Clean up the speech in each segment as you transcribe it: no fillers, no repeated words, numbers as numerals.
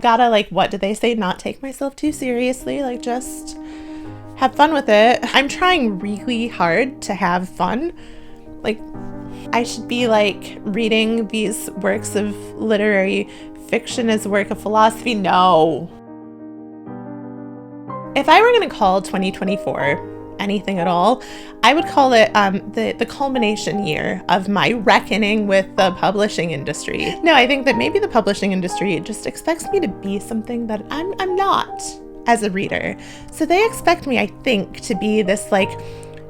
Gotta, like, what do they say? Not take myself too seriously, like, just have fun with it. I'm trying really hard to have fun. Like, I should be, like, reading these works of literary fiction as a work of philosophy. No. If I were going to call 2024 anything at all, I would call it the culmination year of my reckoning with the publishing industry. No, I think that maybe the publishing industry just expects me to be something that I'm not as a reader. So they expect me, I think, to be this, like,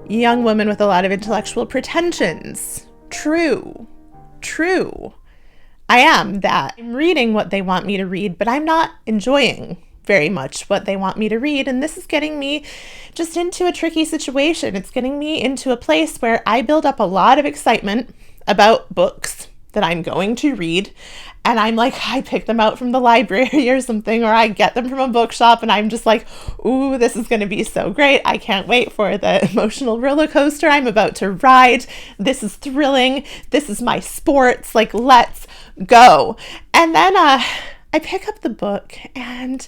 young woman with a lot of intellectual pretensions. True. I am that. I'm reading what they want me to read, but I'm not enjoying very much what they want me to read. And this is getting me just into a tricky situation. It's getting me into a place where I build up a lot of excitement about books that I'm going to read. And I'm like, I pick them out from the library or something, or I get them from a bookshop, and I'm just like, ooh, this is going to be so great. I can't wait for the emotional roller coaster I'm about to ride. This is thrilling. This is my sports. Like, let's go. And then I pick up the book, and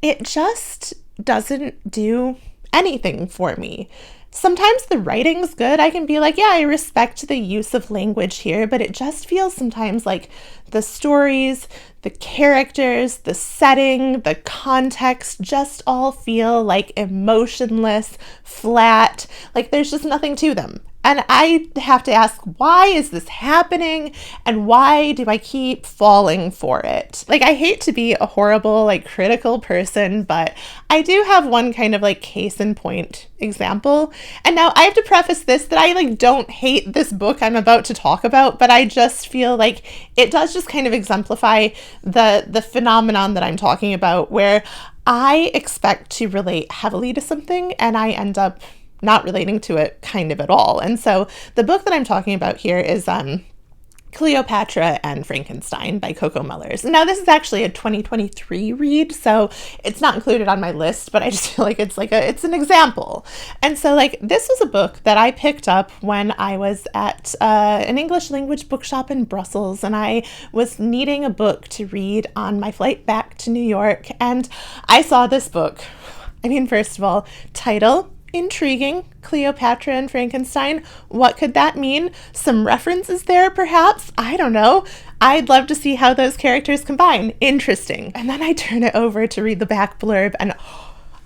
it just doesn't do anything for me. Sometimes the writing's good. I can be like, yeah, I respect the use of language here, but it just feels sometimes like the stories, the characters, the setting, the context just all feel like emotionless, flat, like there's just nothing to them. And I have to ask, why is this happening? And why do I keep falling for it? Like, I hate to be a horrible, like, critical person, but I do have one kind of, like, case in point example. And now I have to preface this that I, like, don't hate this book I'm about to talk about, but I just feel like it does just kind of exemplify the phenomenon that I'm talking about, where I expect to relate heavily to something and I end up not relating to it kind of at all. And so the book that I'm talking about here is Cleopatra and Frankenstein by Coco Mellers. Now, this is actually a 2023 read, so it's not included on my list, but I just feel like it's an example. And so, like, this was a book that I picked up when I was at an English language bookshop in Brussels, and I was needing a book to read on my flight back to New York, and I saw this book. I mean, first of all, title, intriguing, Cleopatra and Frankenstein. What could that mean? Some references there, perhaps? I don't know. I'd love to see how those characters combine. Interesting. And then I turn it over to read the back blurb, and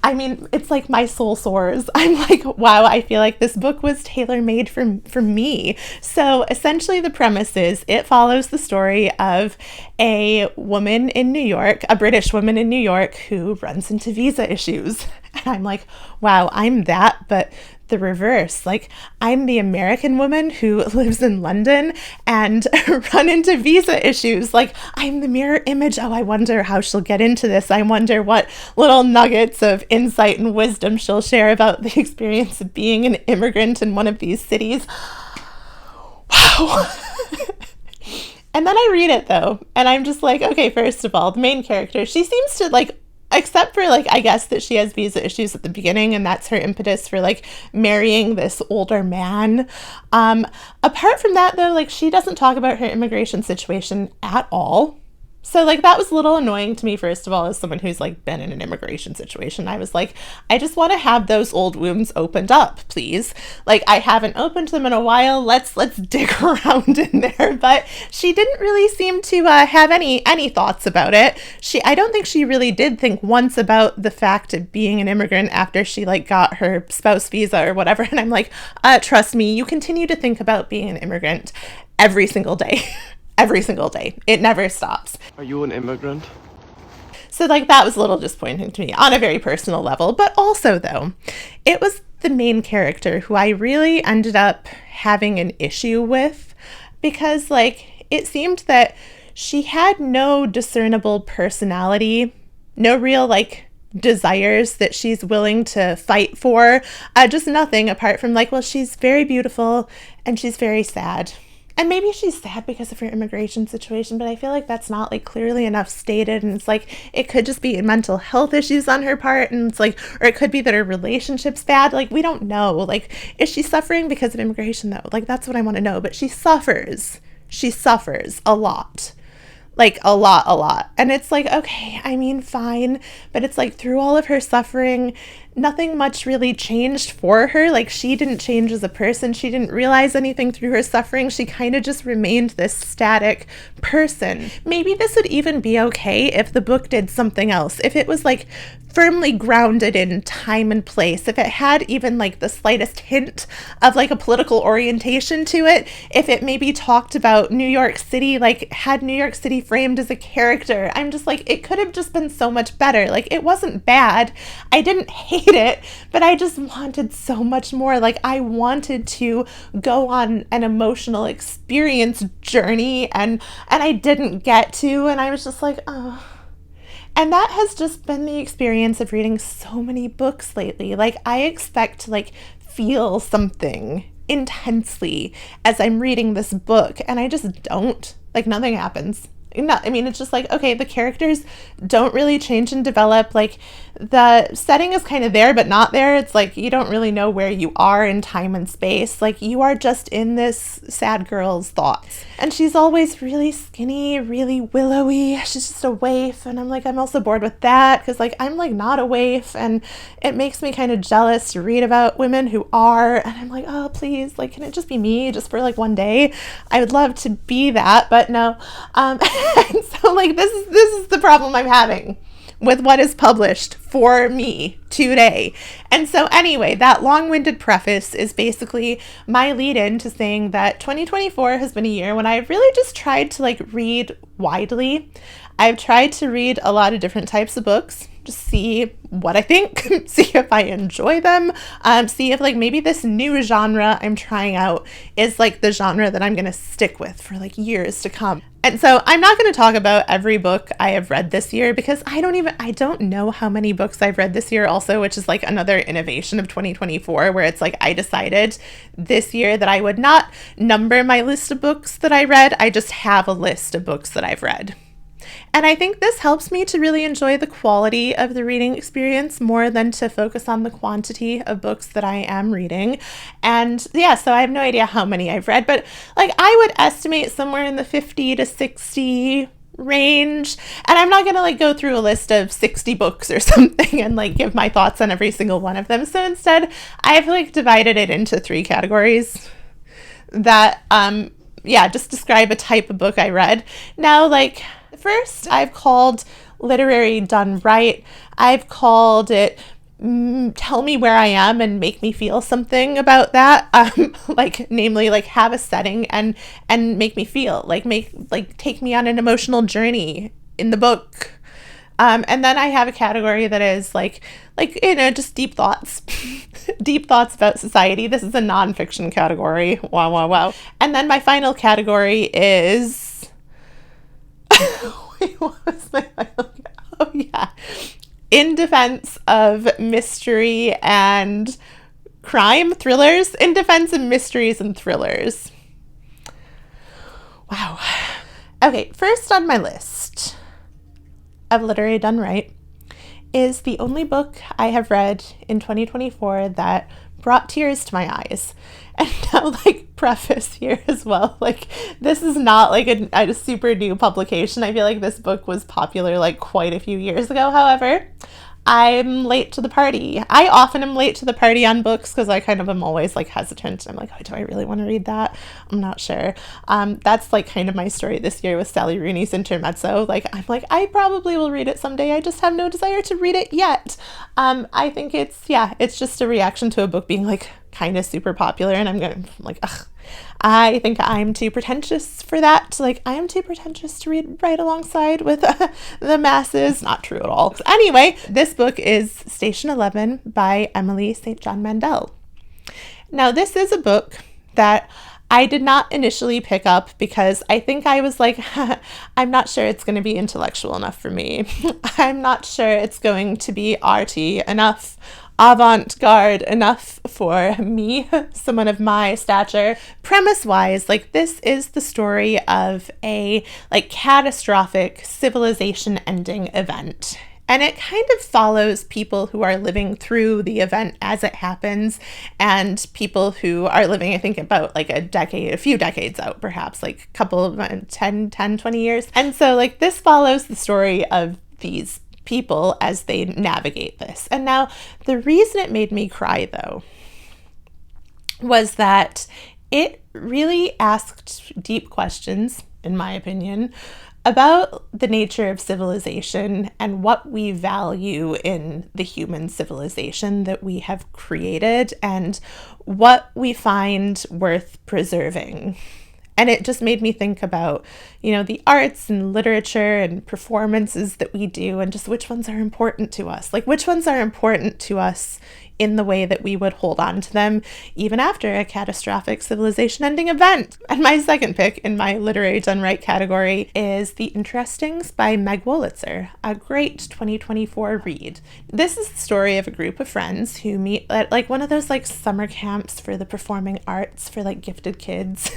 I mean, it's like my soul soars. I'm like, wow, I feel like this book was tailor-made for me. So essentially the premise is it follows the story of a woman in New York, a British woman in New York, who runs into visa issues. And I'm like, wow, I'm that, but the reverse. Like, I'm the American woman who lives in London and run into visa issues. Like, I'm the mirror image. Oh, I wonder how she'll get into this. I wonder what little nuggets of insight and wisdom she'll share about the experience of being an immigrant in one of these cities. Wow. And then I read it, though, and I'm just like, okay, first of all, the main character, she seems to, like, except for, like, I guess that she has visa issues at the beginning, and that's her impetus for, like, marrying this older man. Apart from that, though, like, she doesn't talk about her immigration situation at all. So, like, that was a little annoying to me, first of all, as someone who's, like, been in an immigration situation. I was like, I just want to have those old wounds opened up, please. Like, I haven't opened them in a while. Let's dig around in there. But she didn't really seem to have any thoughts about it. I don't think she really did think once about the fact of being an immigrant after she, like, got her spouse visa or whatever. And I'm like, trust me, you continue to think about being an immigrant every single day. Every single day. It never stops. Are you an immigrant? So, like, that was a little disappointing to me on a very personal level. But also, though, it was the main character who I really ended up having an issue with, because, like, it seemed that she had no discernible personality, no real, like, desires that she's willing to fight for, just nothing apart from, like, well, she's very beautiful and she's very sad. And maybe she's sad because of her immigration situation, but I feel like that's not, like, clearly enough stated. And it's like, it could just be mental health issues on her part. And it's like, or it could be that her relationship's bad. Like, we don't know. Like, is she suffering because of immigration, though? Like, that's what I want to know. But she suffers. She suffers a lot. like a lot. And it's like, okay, I mean, fine. But it's like through all of her suffering, nothing much really changed for her. Like she didn't change as a person. She didn't realize anything through her suffering. She kind of just remained this static person. Maybe this would even be okay if the book did something else. If it was like firmly grounded in time and place, if it had even like the slightest hint of like a political orientation to it, if it maybe talked about New York City, like had New York City framed as a character, I'm just like, it could have just been so much better. Like it wasn't bad. I didn't hate it, but I just wanted so much more. Like I wanted to go on an emotional experience journey and I didn't get to, and I was just like, oh. And that has just been the experience of reading so many books lately. Like I expect to like feel something intensely as I'm reading this book, and I just don't. Like nothing happens. No, I mean, it's just like, okay, the characters don't really change and develop. Like the setting is kind of there, but not there. It's like you don't really know where you are in time and space. Like you are just in this sad girl's thoughts. And she's always really skinny, really willowy. She's just a waif. And I'm like, I'm also bored with that because like I'm like not a waif. And it makes me kind of jealous to read about women who are. And I'm like, oh, please, like, can it just be me just for like one day? I would love to be that, but no. And so like this is the problem I'm having with what is published for me today. And so anyway, that long-winded preface is basically my lead in to saying that 2024 has been a year when I've really just tried to like read widely. I've tried to read a lot of different types of books, just see what I think, see if I enjoy them, see if like maybe this new genre I'm trying out is like the genre that I'm going to stick with for like years to come. And so I'm not going to talk about every book I have read this year because I don't know how many books I've read this year also, which is like another innovation of 2024 where it's like I decided this year that I would not number my list of books that I read. I just have a list of books that I've read. And I think this helps me to really enjoy the quality of the reading experience more than to focus on the quantity of books that I am reading. And yeah, so I have no idea how many I've read, but like I would estimate somewhere in the 50 to 60 range. And I'm not going to like go through a list of 60 books or something and like give my thoughts on every single one of them. So instead, I've like divided it into 3 categories that, just describe a type of book I read. Now, like, first, I've called literary done right. I've called it tell me where I am and make me feel something about that. Like, namely, like have a setting and make me feel take me on an emotional journey in the book. And then I have a category that is like just deep thoughts, deep thoughts about society. This is a nonfiction category. Wow. And then my final category is. Wait, what was my final? Oh yeah, in defense of mystery and crime thrillers. In defense of mysteries and thrillers. Wow. Okay, first on my list of literary done right is the only book I have read in 2024 that brought tears to my eyes. And now, like, preface here as well, like, this is not like a super new publication. I feel like this book was popular like quite a few years ago. However, I'm late to the party. I often am late to the party on books because I kind of am always like hesitant. I'm like, oh, do I really want to read that? I'm not sure. That's like kind of my story this year with Sally Rooney's Intermezzo. Like, I'm like, I probably will read it someday. I just have no desire to read it yet. I think it's just a reaction to a book being like kind of super popular, and I'm like, ugh. I think I'm too pretentious for that. Like, I am too pretentious to read right alongside with the masses. Not true at all. So anyway, this book is Station 11 by Emily St. John Mandel. Now, this is a book that I did not initially pick up because I think I was like, I'm not sure it's going to be intellectual enough for me. I'm not sure it's going to be arty enough, avant-garde enough for me, someone of my stature. Premise-wise, like, this is the story of a like catastrophic civilization-ending event. And it kind of follows people who are living through the event as it happens, and people who are living, I think, about like a few decades out, perhaps like a couple of 20 years. And so like this follows the story of these people as they navigate this. And now the reason it made me cry, though, was that it really asked deep questions, in my opinion, about the nature of civilization and what we value in the human civilization that we have created and what we find worth preserving. And it just made me think about, the arts and literature and performances that we do and just which ones are important to us. Like which ones are important to us in the way that we would hold on to them even after a catastrophic civilization-ending event. And my second pick in my literary done right category is The Interestings by Meg Wolitzer, a great 2024 read. This is the story of a group of friends who meet at like one of those like summer camps for the performing arts for like gifted kids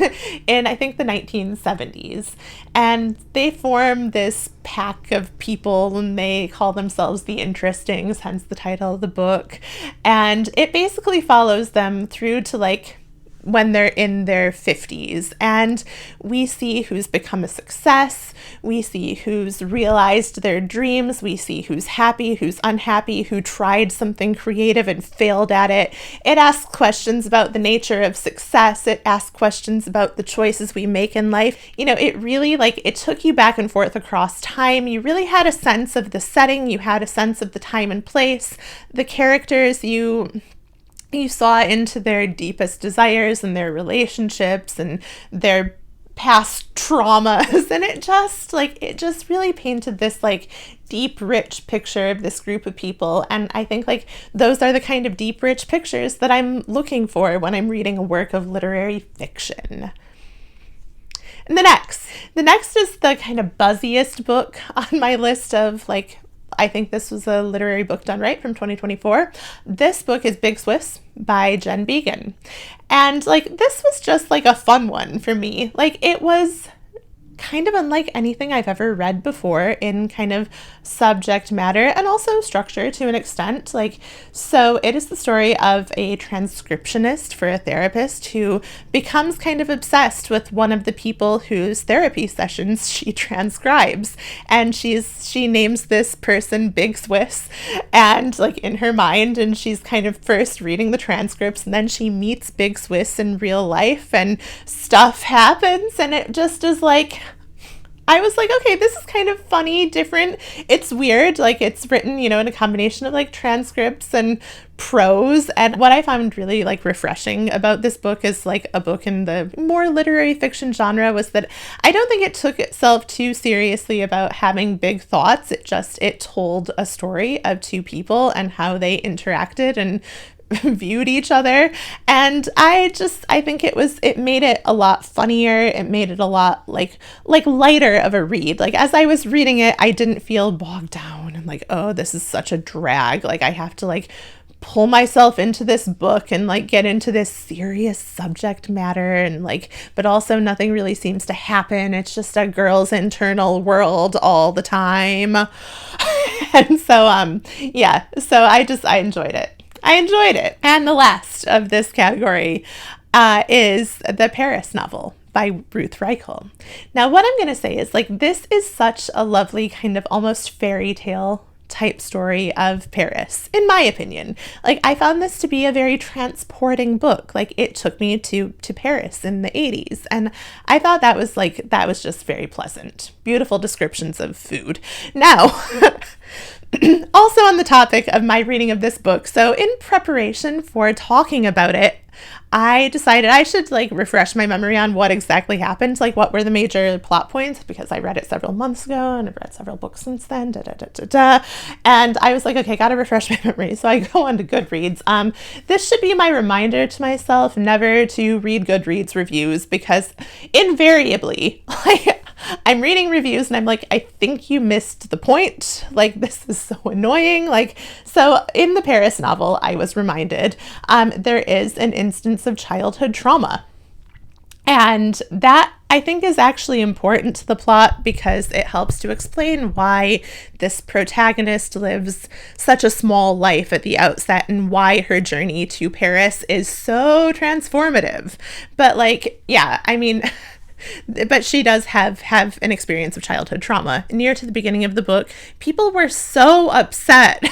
in I think the 1970s. And they form this pack of people and they call themselves the Interestings, hence the title of the book. And it basically follows them through to like when they're in their 50s. And we see who's become a success. We see who's realized their dreams. We see who's happy, who's unhappy, who tried something creative and failed at it. It asks questions about the nature of success. It asks questions about the choices we make in life. It really it took you back and forth across time. You really had a sense of the setting. You had a sense of the time and place. The characters, you saw into their deepest desires and their relationships and their past traumas. And it just really painted this deep, rich picture of this group of people. And I think those are the kind of deep, rich pictures that I'm looking for when I'm reading a work of literary fiction. And the next is the kind of buzziest book on my list of I think this was a literary book done right from 2024. This book is Big Swiss by Jen Began. And this was just a fun one for me. It was kind of unlike anything I've ever read before in kind of subject matter and also structure to an extent. So it is the story of a transcriptionist for a therapist who becomes kind of obsessed with one of the people whose therapy sessions she transcribes. And she names this person Big Swiss and in her mind, and she's kind of first reading the transcripts and then she meets Big Swiss in real life and stuff happens, and it just is I was okay, this is kind of funny, different. It's weird. It's written, in a combination of transcripts and prose. And what I found really refreshing about this book is a book in the more literary fiction genre was that I don't think it took itself too seriously about having big thoughts. It told a story of two people and how they interacted and viewed each other. And I think it made it a lot funnier. It made it a lot lighter of a read. As I was reading it, I didn't feel bogged down and oh, this is such a drag. I have to pull myself into this book and get into this serious subject matter and but also nothing really seems to happen. It's just a girl's internal world all the time. And so so I enjoyed it. And the last of this category is the Paris novel by Ruth Reichel. Now, what I'm going to say is this is such a lovely kind of almost fairy tale type story of Paris, in my opinion. I found this to be a very transporting book. It took me to Paris in the 80s, and I thought that was just very pleasant. Beautiful descriptions of food. Now, also on the topic of my reading of this book, so in preparation for talking about it, I decided I should refresh my memory on what exactly happened, what were the major plot points, because I read it several months ago and I've read several books since then, and I was okay, gotta refresh my memory. So I go on to Goodreads. This should be my reminder to myself never to read Goodreads reviews, because invariably, I'm reading reviews and I'm I think you missed the point. This is so annoying. So in the Paris novel, I was reminded there is an instance of childhood trauma. And that, I think, is actually important to the plot because it helps to explain why this protagonist lives such a small life at the outset and why her journey to Paris is so transformative. But like, yeah, I mean, but she does have an experience of childhood trauma. Near to the beginning of the book, people were so upset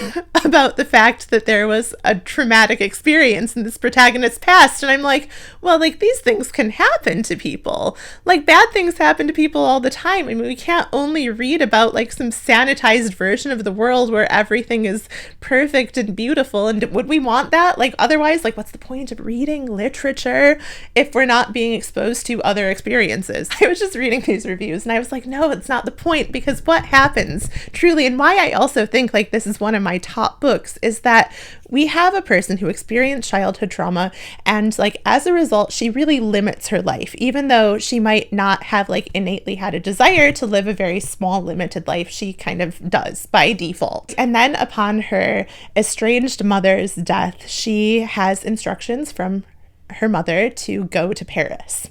about the fact that there was a traumatic experience in this protagonist's past. And I'm like, well, like, these things can happen to people. Like, bad things happen to people all the time. I mean, we can't only read about like some sanitized version of the world where everything is perfect and beautiful. And would we want that? Like, otherwise, like, what's the point of reading literature if we're not being exposed to other experiences? I was just reading these reviews and I was like, no, it's not the point, because what happens truly, and why I also think like this is one of my top books, is that we have a person who experienced childhood trauma, and like as a result, she really limits her life, even though she might not have like innately had a desire to live a very small, limited life. She kind of does by default. And then upon her estranged mother's death, she has instructions from her mother to go to Paris.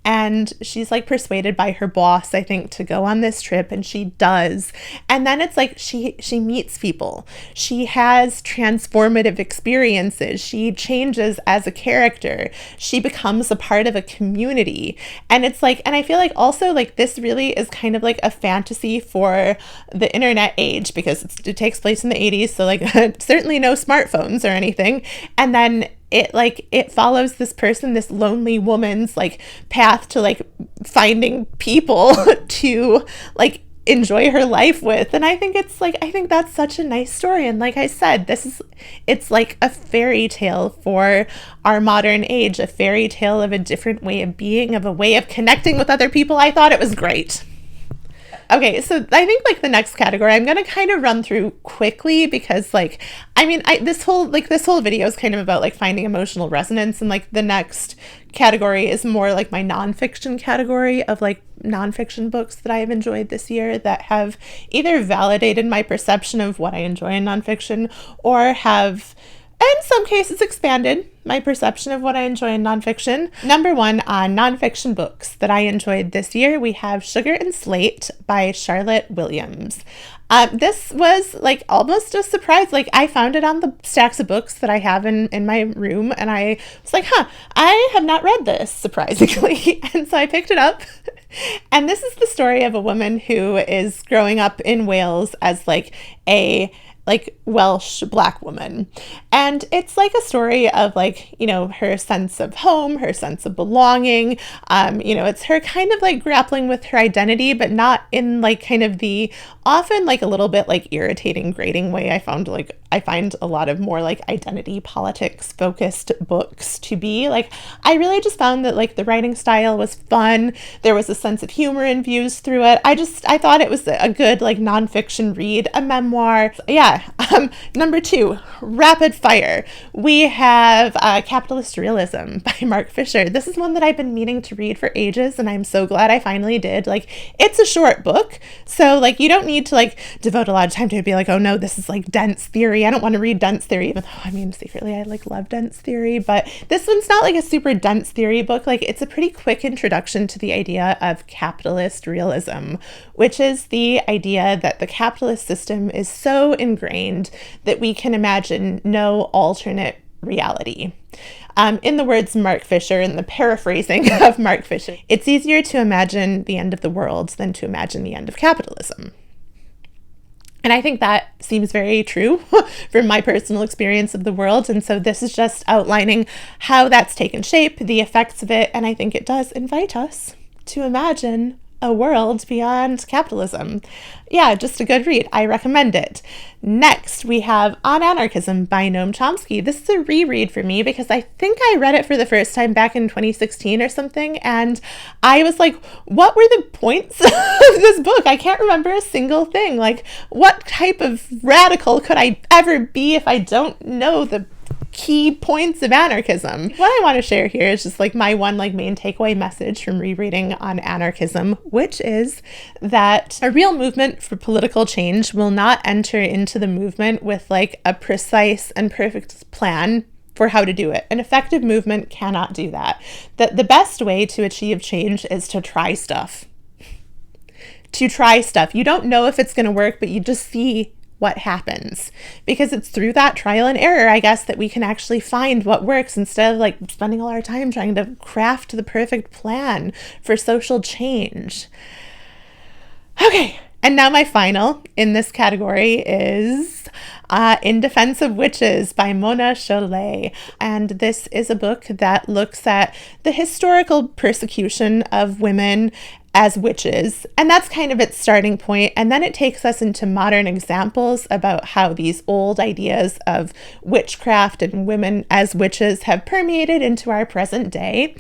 And she's like persuaded by her boss, I think, to go on this trip, and she does. And then it's like she meets people. She has transformative experiences. She changes as a character. She becomes a part of a community. And it's like, and I feel like also like this really is kind of like a fantasy for the internet age, because it takes place in the 80s, so like certainly no smartphones or anything. And then it follows this person, this lonely woman's like path to like finding people to like enjoy her life with. And I think that's such a nice story. And like I said, it's like a fairy tale for our modern age, a fairy tale of a different way of being, of a way of connecting with other people. I thought it was great. Okay, so I think like the next category I'm going to kind of run through quickly, because like, I mean, this whole video is kind of about like finding emotional resonance, and like the next category is more like my nonfiction category of like nonfiction books that I have enjoyed this year that have either validated my perception of what I enjoy in nonfiction, or have in some cases expanded my perception of what I enjoy in nonfiction. Number one on nonfiction books that I enjoyed this year, we have Sugar and Slate by Charlotte Williams. This was like almost a surprise. Like I found it on the stacks of books that I have in my room, and I was like, I have not read this, surprisingly. And so I picked it up. And this is the story of a woman who is growing up in Wales as like a Welsh Black woman. And it's like a story of like, you know, her sense of home, her sense of belonging. You know, it's her kind of like grappling with her identity, but not in like kind of the often like a little bit like irritating, grating way. I find a lot of more like identity politics focused books to be. Like, I really just found that like the writing style was fun. There was a sense of humor infused through it. I thought it was a good like nonfiction read, a memoir. Yeah. Number two, rapid fire. We have Capitalist Realism by Mark Fisher. This is one that I've been meaning to read for ages, and I'm so glad I finally did. Like, it's a short book, so like you don't need to like devote a lot of time to it, be like, oh no, this is like dense theory. I don't want to read dense theory, even though I mean secretly I like love dense theory, but this one's not like a super dense theory book. Like, it's a pretty quick introduction to the idea of capitalist realism, which is the idea that the capitalist system is so ingrained that we can imagine no alternate reality. In the words Mark Fisher, in the paraphrasing of Mark Fisher, it's easier to imagine the end of the world than to imagine the end of capitalism. And I think that seems very true from my personal experience of the world. And so this is just outlining how that's taken shape, the effects of it. And I think it does invite us to imagine a world beyond capitalism. Yeah, just a good read. I recommend it. Next, we have On Anarchism by Noam Chomsky. This is a reread for me because I think I read it for the first time back in 2016 or something, and I was like, what were the points of this book? I can't remember a single thing. Like, what type of radical could I ever be if I don't know the key points of anarchism? What I want to share here is just like my one like main takeaway message from rereading On Anarchism, which is that a real movement for political change will not enter into the movement with like a precise and perfect plan for how to do it. An effective movement cannot do that. The best way to achieve change is to try stuff. To try stuff. You don't know if it's going to work, but you just see what happens, because it's through that trial and error, I guess, that we can actually find what works instead of like spending all our time trying to craft the perfect plan for social change. Okay, and now my final in this category is In Defense of Witches by Mona Chollet. And this is a book that looks at the historical persecution of women as witches, and that's kind of its starting point. And then it takes us into modern examples about how these old ideas of witchcraft and women as witches have permeated into our present day.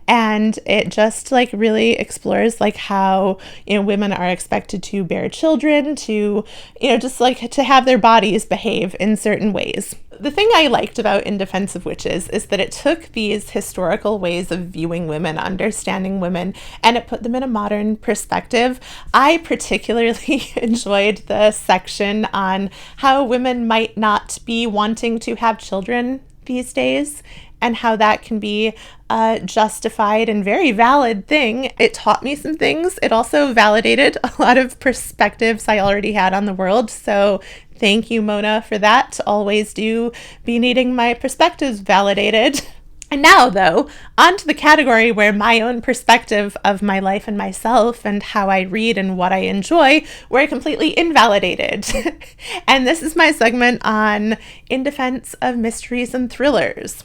And it just like really explores like how, women are expected to bear children, to, just like to have their bodies behave in certain ways. The thing I liked about In Defense of Witches is that it took these historical ways of viewing women, understanding women, and it put them in a modern perspective. I particularly enjoyed the section on how women might not be wanting to have children these days, and how that can be a justified and very valid thing. It taught me some things. It also validated a lot of perspectives I already had on the world. So thank you, Mona, for that. Always do be needing my perspectives validated. And now, though, on to the category where my own perspective of my life and myself and how I read and what I enjoy were completely invalidated. And this is my segment on In Defense of Mysteries and Thrillers.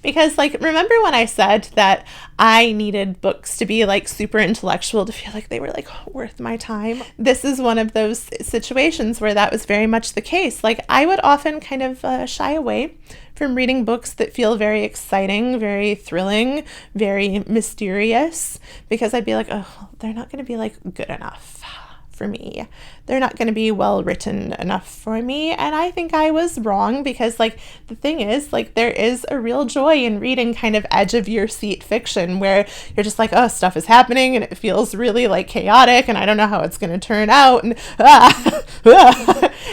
Because, remember when I said that I needed books to be, super intellectual to feel like they were, worth my time? This is one of those situations where that was very much the case. I would often kind of shy away from reading books that feel very exciting, very thrilling, very mysterious, because I'd be like, oh, they're not going to be, good enough for me. They're not going to be well written enough for me. And I think I was wrong, because the thing is, there is a real joy in reading kind of edge of your seat fiction where you're just like, oh, stuff is happening and it feels really chaotic and I don't know how it's going to turn out, and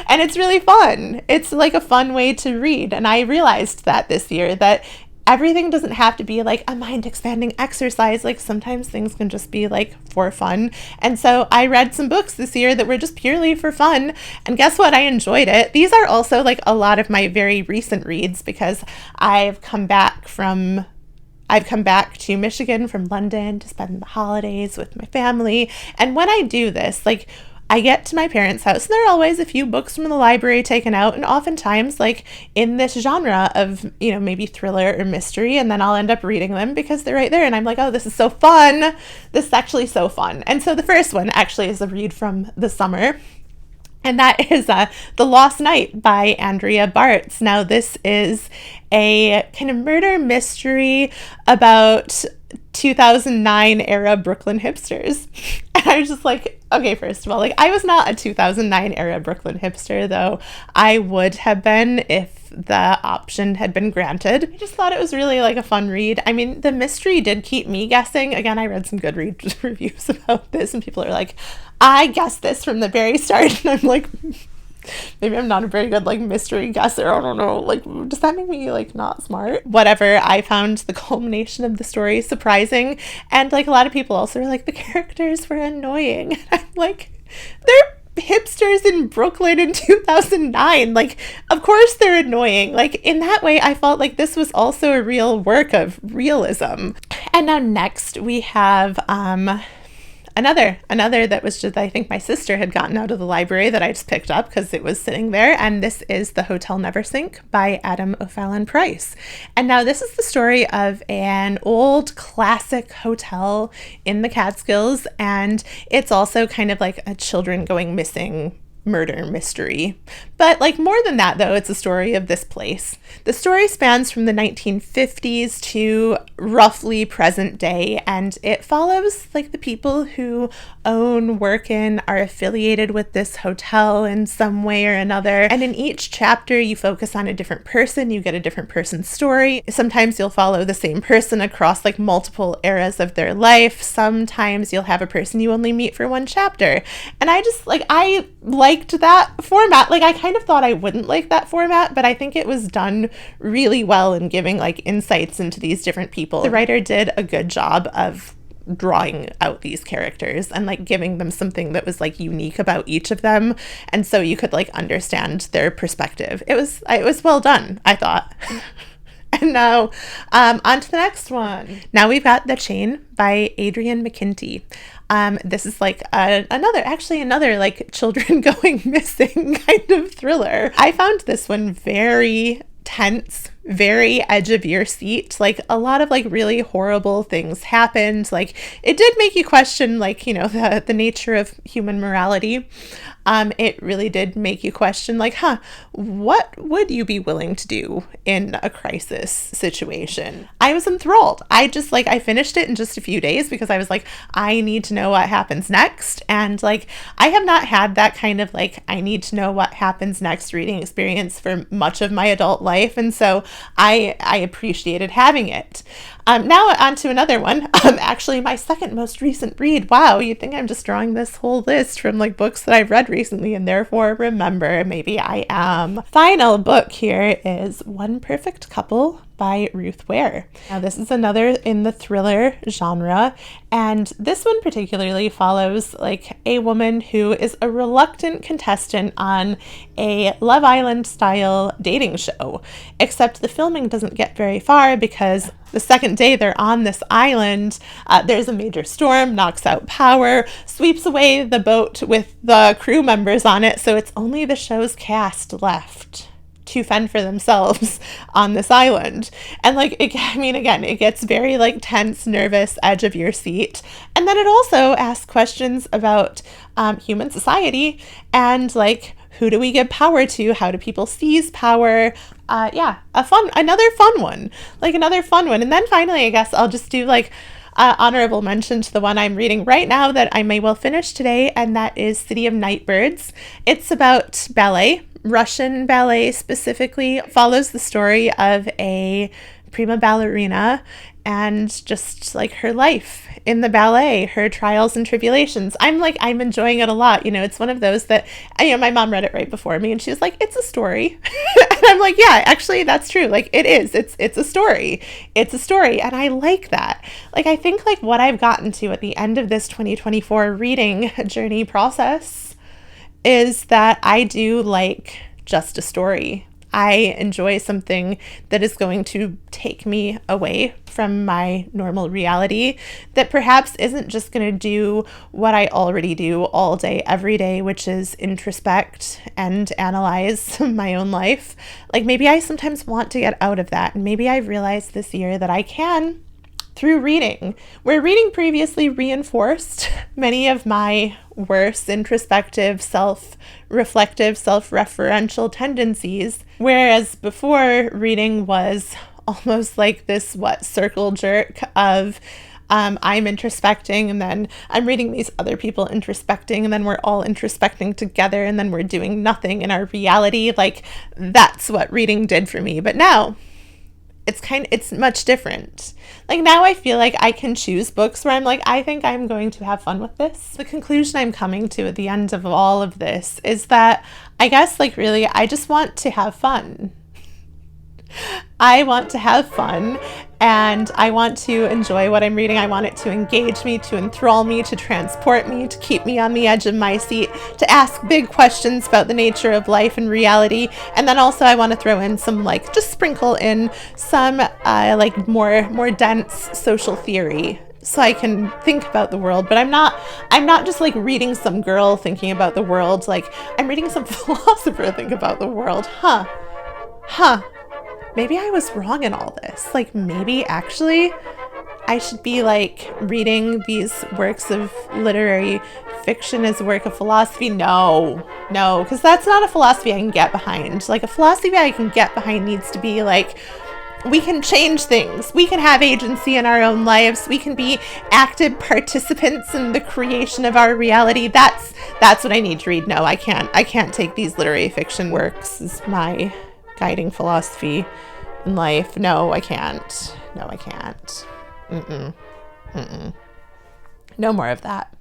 and it's really fun. It's a fun way to read. And I realized that this year, that everything doesn't have to be a mind-expanding exercise. Sometimes things can just be for fun. And so I read some books this year that were just purely for fun. And guess what? I enjoyed it. These are also a lot of my very recent reads, because I've come back to Michigan from London to spend the holidays with my family. And when I do this, I get to my parents' house, and there are always a few books from the library taken out, and oftentimes in this genre of, maybe thriller or mystery, and then I'll end up reading them because they're right there, and I'm like, oh, this is so fun. This is actually so fun. And so the first one actually is a read from the summer, and that is The Lost Night by Andrea Bartz. Now, this is a kind of murder mystery about 2009 era Brooklyn hipsters. And I was just okay, first of all, I was not a 2009 era Brooklyn hipster, though I would have been if the option had been granted. I just thought it was really a fun read. I mean, the mystery did keep me guessing. Again, I read some Goodreads reviews about this, and people are like, I guessed this from the very start. And I'm like, maybe I'm not a very good mystery guesser. I don't know. Does that make me not smart? Whatever. I found the culmination of the story surprising, and a lot of people also were the characters were annoying. And I'm they're hipsters in Brooklyn in 2009. Of course they're annoying. In that way, I felt this was also a real work of realism. And now next we have Another that was just, I think my sister had gotten out of the library, that I just picked up because it was sitting there. And this is The Hotel Neversink by Adam O'Fallon Price. And now this is the story of an old classic hotel in the Catskills. And it's also kind of a children going missing murder mystery. But more than that, though, it's a story of this place. The story spans from the 1950s to roughly present day, and it follows the people who own, work in, are affiliated with this hotel in some way or another. And in each chapter, you focus on a different person. You get a different person's story. Sometimes you'll follow the same person across multiple eras of their life. Sometimes you'll have a person you only meet for one chapter. And I just I like liked that format. Like, I kind of thought I wouldn't like that format, but I think it was done really well in giving like insights into these different people. The writer did a good job of drawing out these characters and like giving them something that was like unique about each of them, and so you could like understand their perspective. It was well done, I thought. And now on to the next one. Now we've got The Chain by Adrienne McKinty. This is like another like children going missing kind of thriller. I found this one very tense, very edge of your seat. Like, a lot of like really horrible things happened. Like, it did make you question, like, you know, the nature of human morality. It really did make you question, like, what would you be willing to do in a crisis situation? I was enthralled. I finished it in just a few days because I was like, I need to know what happens next. And like, I have not had that kind of like, I need to know what happens next reading experience for much of my adult life. And so I appreciated having it. Now on to another one. Actually, my second most recent read. Wow, you'd think I'm just drawing this whole list from like books that I've read recently and therefore remember. Maybe I am. Final book here is One Perfect Couple by Ruth Ware. Now, this is another in the thriller genre, and this one particularly follows like a woman who is a reluctant contestant on a Love Island style dating show, except the filming doesn't get very far because the second day they're on this island, there's a major storm, knocks out power, sweeps away the boat with the crew members on it, so it's only the show's cast left to fend for themselves on this island. And like, it gets very like tense, nervous, edge of your seat. And then it also asks questions about human society and like, who do we give power to? How do people seize power? Another fun one. And then finally, I guess I'll just do like honorable mention to the one I'm reading right now that I may well finish today, and that is City of Nightbirds. It's about ballet. Russian ballet specifically. Follows the story of a prima ballerina and just like her life in the ballet, her trials and tribulations. I'm enjoying it a lot. You know, it's one of those that, you know, my mom read it right before me and she was like, it's a story. And I'm like, yeah, actually that's true. Like, it is, it's a story. It's a story. And I like that. Like, I think like what I've gotten to at the end of this 2024 reading journey process is that I do like just a story. I enjoy something that is going to take me away from my normal reality, that perhaps isn't just going to do what I already do all day, every day, which is introspect and analyze my own life. Like, maybe I sometimes want to get out of that. And maybe I've realized this year that I can through reading, where reading previously reinforced many of my worse introspective, self-reflective, self-referential tendencies, whereas before reading was almost like this circle jerk of I'm introspecting, and then I'm reading these other people introspecting, and then we're all introspecting together, and then we're doing nothing in our reality. Like, that's what reading did for me. But now it's much different. Like, now I feel like I can choose books where I'm like, I think I'm going to have fun with this. The conclusion I'm coming to at the end of all of this is that I guess, like, really, I just want to have fun. I want to have fun, and I want to enjoy what I'm reading. I want it to engage me, to enthrall me, to transport me, to keep me on the edge of my seat, to ask big questions about the nature of life and reality. And then also I want to throw in some, like, just sprinkle in some like more dense social theory, so I can think about the world. But I'm not just like reading some girl thinking about the world. Like, I'm reading some philosopher think about the world. Maybe I was wrong in all this. Like, maybe actually I should be like reading these works of literary fiction as a work of philosophy. No, because that's not a philosophy I can get behind. Like, a philosophy I can get behind needs to be like, we can change things. We can have agency in our own lives. We can be active participants in the creation of our reality. That's what I need to read. No, I can't take these literary fiction works as my guiding philosophy in life. No, I can't. No more of that.